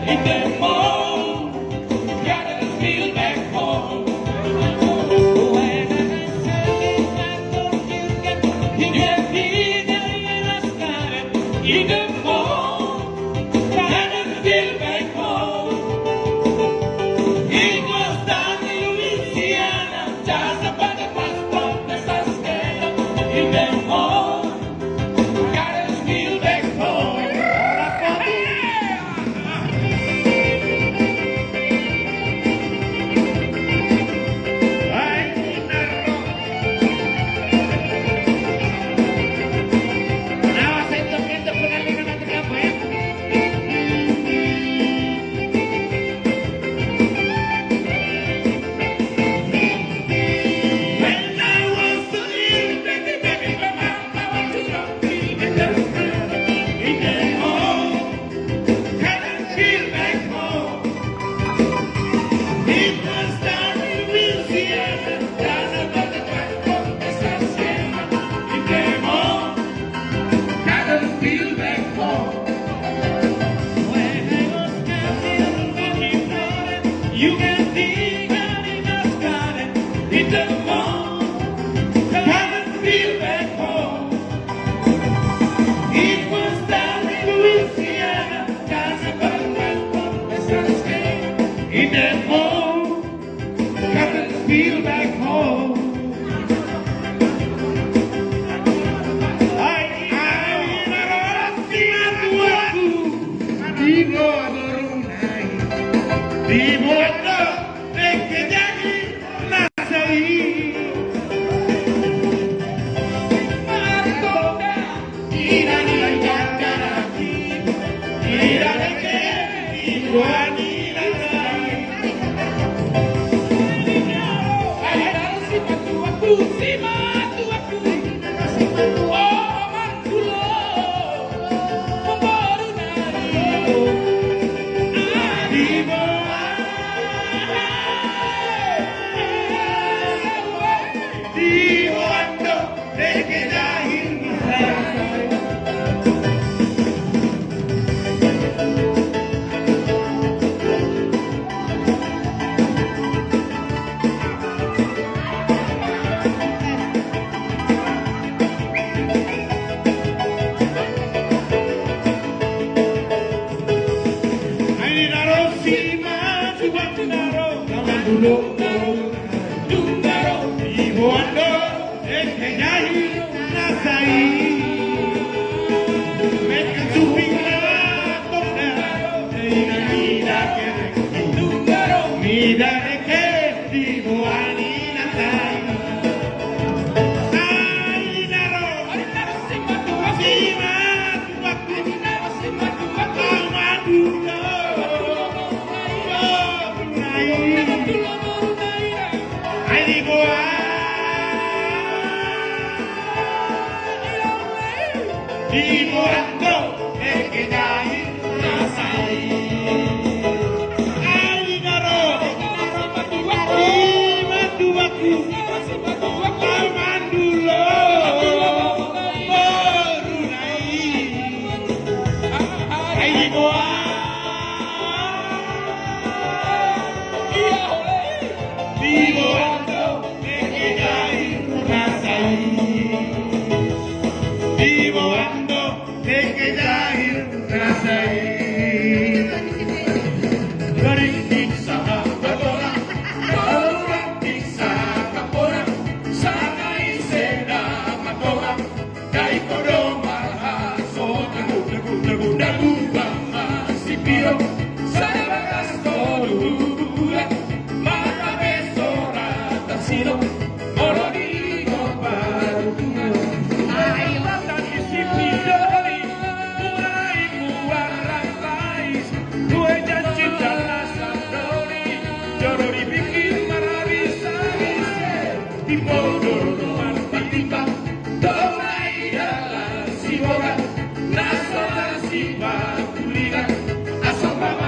in the morning, gotta feel back home. When I say I don't feel good, you get dinner in a sky in the morning, gotta feel back home. It was done in Louisiana, just about the past stop, the Saskatchewan in the morning, gotta feel back home. You can dig out in the sky in the morning, gotta feel back home. It was down in Louisiana, just about from the Saskatchewan in the morning, gotta feel back home. Asal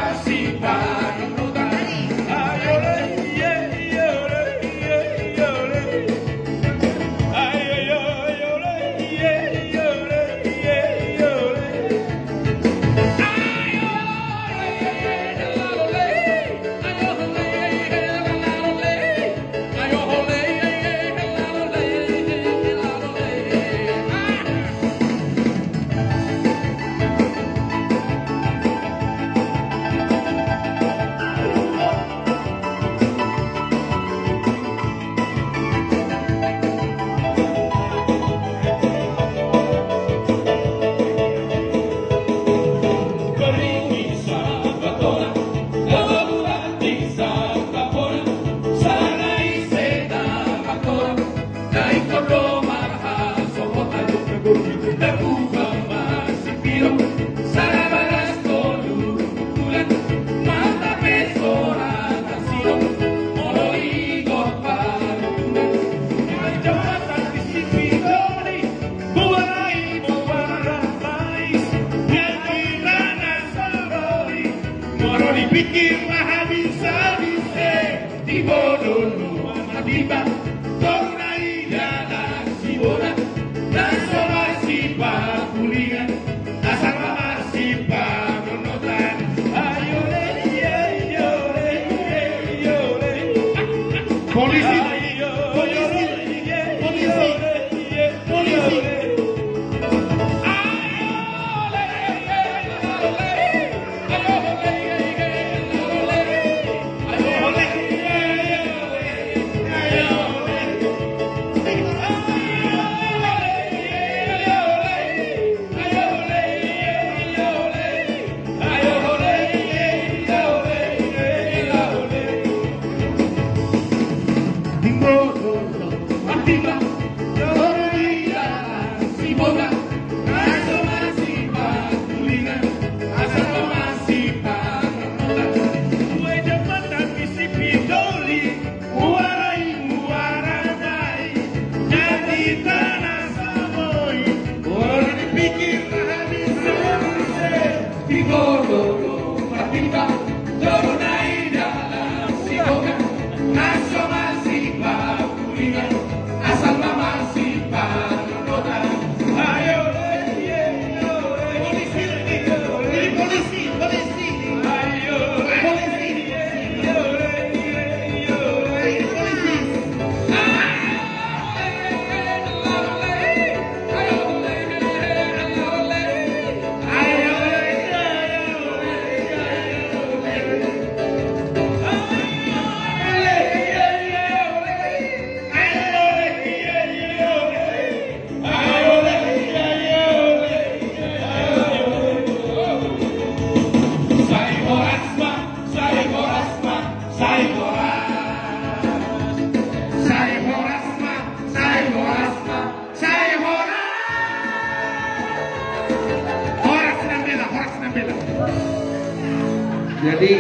Moro dipikir habis-habisnya, dibodoh matiba, tornai dalam si bola, dan somasi pakulingan, asal masih pagonotan. Ayo le, yo le, yo le. Polisi, polisi, polisi, polisi. Jadi